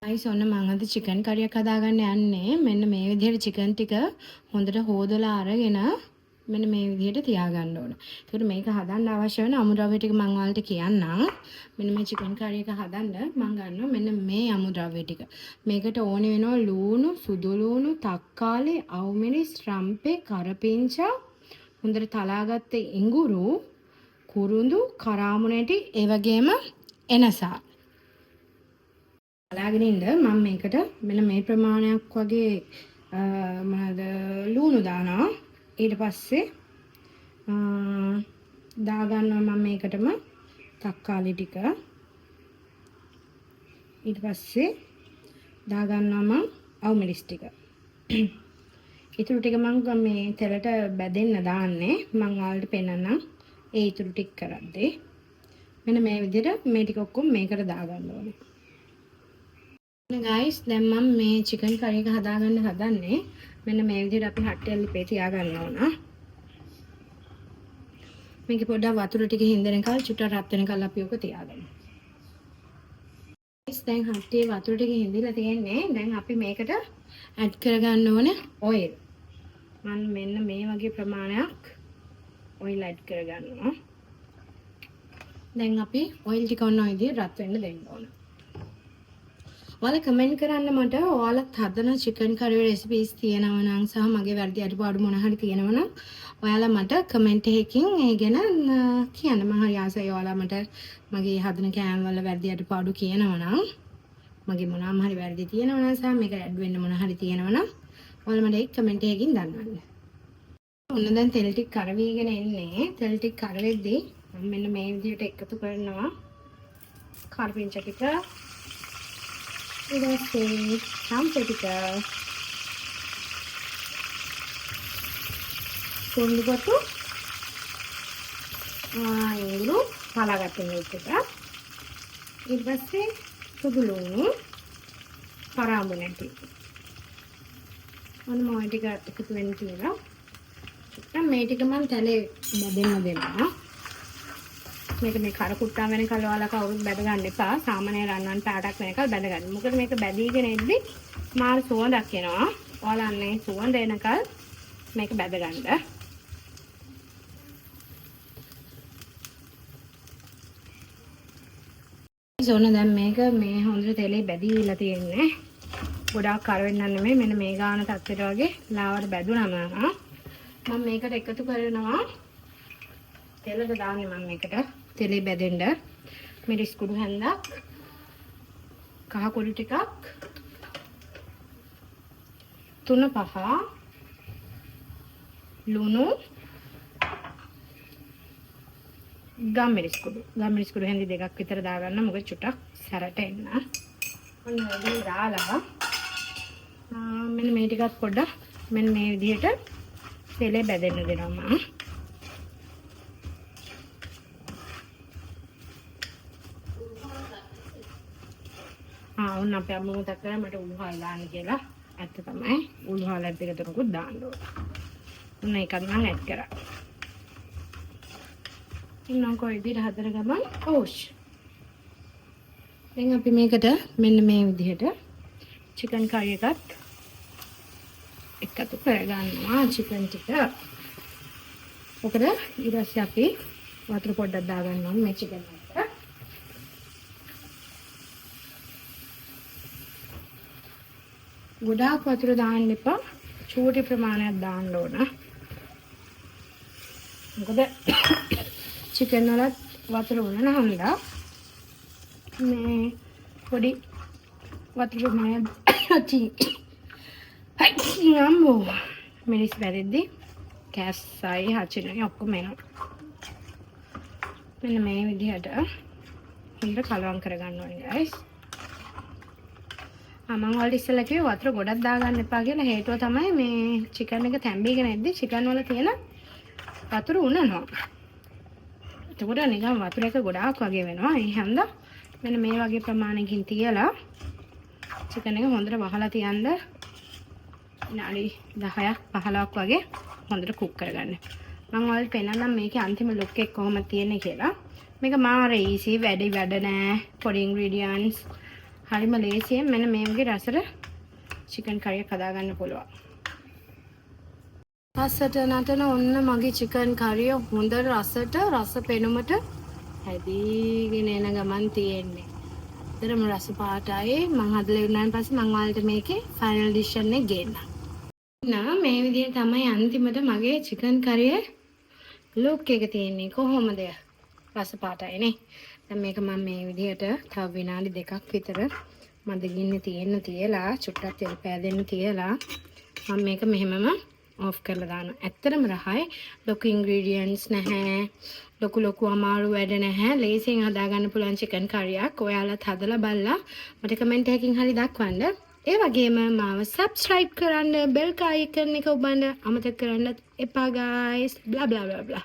Guys ඔන්න මම අද චිකන් කරියක් හදාගන්න යන්නේ. මෙන්න මේ විදිහට චිකන් ටික හොඳට හොදලා අරගෙන මෙන්න මේ විදිහට තියාගන්න ඕන. ඒකට මේක හදන්න අවශ්‍ය වෙන අමුද්‍රව්‍ය ටික මම ඔයාලට කියන්නම්. මෙන්න මේ චිකන් කරියක හදන්න මම ගන්නවා මෙන්න මේ අමුද්‍රව්‍ය ටික. මේකට ඕනේ වෙනවා ලූණු, සුදු ලූණු, තක්කාලි, අවුමිරිස්, රම්පේ, කරපිංචා, හොඳට තලාගත්ත ඉඟුරු, කුරුඳු, කරාමුණටි, ඒ වගේම එනසා. බලාගෙන ඉන්න මම මේකට මෙන්න මේ ප්‍රමාණයක් වගේ මොනවාද ලූණු දානවා. ඊට පස්සේ දාගන්නවා මම මේකටම තක්කාලි ටික. ඊට පස්සේ දාගන්නවා මම අවුමිරිස් ටික. ඊටු ටික මම මේ තෙලට බැදෙන්න දාන්නේ. මම ඔයාලට පෙන්නන්නම් ඒ ඊටු ටික කරද්දී. මෙන්න මේ විදිහට මේ ටික ඔක්කොම මේකට දාගන්න ඕනේ. ගයිස් දැන් මම මේ චිකන් කරි එක හදාගන්න හදන්නේ. මෙන්න මේ විදිහට අපි හට්ටියක් ලිපේ තියාගන්න ඕන. මේකේ පොඩ්ඩක් වතුර ටික හින්දෙනකල් චුට්ටක් රත් වෙනකල් අපි ඔක තියාගමු. ගයිස් දැන් හට්ටියේ වතුර ටික හින්දිලා තියෙන්නේ. දැන් අපි මේකට ඇඩ් කරගන්න ඕන ඔයිල්. මම මෙන්න මේ වගේ ප්‍රමාණයක් ඔයිල් ඇඩ් කරගන්නවා. දැන් අපි ඔයිල් ටික ඔන්න ඔය විදිහට රත් වෙන්න දෙන්න ඕන. ඔයාලා කමෙන්ට් කරන්න මට ඔයාලත් හදන චිකන් කරි රෙසිපීස් තියෙනවා නම් සහ මගේ වැරදි අඩුපාඩු මොන හරි තියෙනවා නම් ඔයාලා මට කමෙන්ට් එකකින් ඒ ගැන කියන්න. මම හරි ආසයි ඔයාලා මට මගේ හදන කෑම වල වැරදි අඩුපාඩු කියනවා නම් මගේ මොනවාම හරි වැරදි තියෙනවා නම් සහ මේක ඇඩ් වෙන්න මොන හරි තියෙනවා නම් ඔයාලා මට ඒක කමෙන්ට් එකකින් දන්වන්න. ඔන්න දැන් තෙල් ටික කරවීගෙන එන්නේ. තෙල් ටික කරවෙද්දී මම මෙන්න මේ විදිහට එකතු කරනවා කරපිංච ටික. ඊට පස්සේ රම්පේ ටික, කුරුඳු කොටු, ඉඟුරු හලාගත්ත මේක ටික. ඊට පස්සේ සුදු ලුණු, කරාඹුණටි. ඔන්න මොයි ටික එකතු වෙන්න කියලා. දැන් මේ ටික මම තැලේ බැදෙන්න දෙනවා. මේක මේ කර කුට්ටා වෙනකල් ඔයාලා කවුරුත් බැද ගන්න එපා. සාමාන්‍ය රන්වන් පාටක් වෙනකල් බැද ගන්න. මොකද මේක බැදීගෙන එද්දි මාර සුවඳක් එනවා. ඔයාලා අන්නේ සුවඳ එනකල් මේක බැද ගන්න. සෝන දැන් මේක මේ හොඳට තෙලේ බැදීලා තියෙන්නේ. ගොඩාක් කර වෙන්න නෙමෙයි. මෙන්න මේ ගාන තත්ත්වයට වගේ ලාවට බැදුනම මම මේකට එකතු කරනවා. තෙලද දාන්නේ මම මේකට. තෙලේ බැදෙන්න මිරිස් කුඩු හැන්දක්, කහ කුඩු ටිකක්, 3-5 ලුණු, ගම්මිරිස් කුඩු හැන්දි දෙකක් විතර දාගන්න. මොකද චුට්ටක් සැරට එන්න. ඔන්න ඔය දාලා මෙන්න මේ ටිකත් පොඩ්ඩක් මෙන්න මේ විදිහට තෙලේ බැදෙන්න දෙනවා මම. ඔන්න අපි අම්මම මතක් කරා මට උළුහාල් දාන්න කියලා. ඇත්ත තමයි. උළුහාල් දෙක තුනකුත් දාන්න ඕන. ඔන්න ඒකත් මම ඇඩ් කරා. ඉන්නම් කොයි විදිහට හදන ගමන් ඕෂ්. දැන් අපි මේකට මෙන්න මේ විදිහට චිකන් කරි එකත් එකතු කරගන්නවා චිකන් ටික. ඔකද ඊට පස්සේ අපි වතුර පොඩ්ඩක් දාගන්නවා මේ චිකන් එකට. ගොඩාක් වතුර දාන්න එපා. චූටි ප්‍රමාණයක් දාන්න ඕන. මොකද චිකන් වලත් වතුර උනන හැන්දා මේ පොඩි වතුර ප්‍රමාණයක් යම්මෝ මිරිස් බැදෙද්දි කැස්සයි හචිනයි ඔක්කොම එනවා. මෙන්න මේ විදිහට හොඳට කලවම් කරගන්න ඕනේ guys. මම ඔයාලට ඉස්සෙල්ලා කිව්වේ වතුර ගොඩක් දාගන්න එපා කියලා. හේතුව තමයි මේ චිකන් එක තැම්බීගෙන එද්දි චිකන් වල තියෙන වතුර උනනවා. එතකොට නිකන් වතුර එක ගොඩාක් වගේ වෙනවා. ඒ හැන්දා මෙන්න මේ වගේ ප්‍රමාණයකින් තියලා චිකන් එක හොඳට වහලා තියන්න විනාඩි 10ක් 15ක් වගේ හොඳට කුක් කරගන්න. මම ඔයාලට පෙන්නන්නම් මේකේ අන්තිම ලුක් එක කොහොමද තියෙන්නේ කියලා. මේක මාර ඊසි වැඩ නෑ. පොඩි ඉන්ග්‍රීඩියන්ට්ස් හරිම ලේසියෙන් මෙන්න මේ වගේ රසට චිකන් කරියක් හදාගන්න පුළුවන්. රසට නටන ඔන්න මගේ චිකන් කරිය හොඳ රසට රස පෙනුමට හැදීගෙන එන ගමන් තියෙන්නේ. ඒතරම රස පාටයි මම හදලා ඉවරනාන් පස්සේ මම ඔයාලට මේකේ ෆයිනල් ඩිෂන් එක ගේන්නම්. මේ විදිහට තමයි අන්තිමට මගේ චිකන් කරියේ ලුක් එක තියෙන්නේ. කොහොමද? රස පාටයිනේ. දැන් මේක මම මේ විදිහට තව විනාඩි 2ක් විතර මද ගින්නේ තියලා චුට්ටක් තෙල් පෑදෙන්න තියලා මම මේක මෙහෙමම ඔෆ් කරලා දානවා. ඇත්තටම රහයි ලොකු ඉන්ග්‍රීඩියන්ට්ස් නැහැ. ලොකු අමාරු වැඩ නැහැ. ලේසියෙන් හදාගන්න පුළුවන් චිකන් කරියක්. ඔයාලත් හදලා බලලා මට කමෙන්ට් එකකින් හරි දක්වන්න. ඒ වගේම මාව subscribe කරන්න, bell icon එක ඔබන්න අමතක කරන්න එපා guys. blah blah blah blah.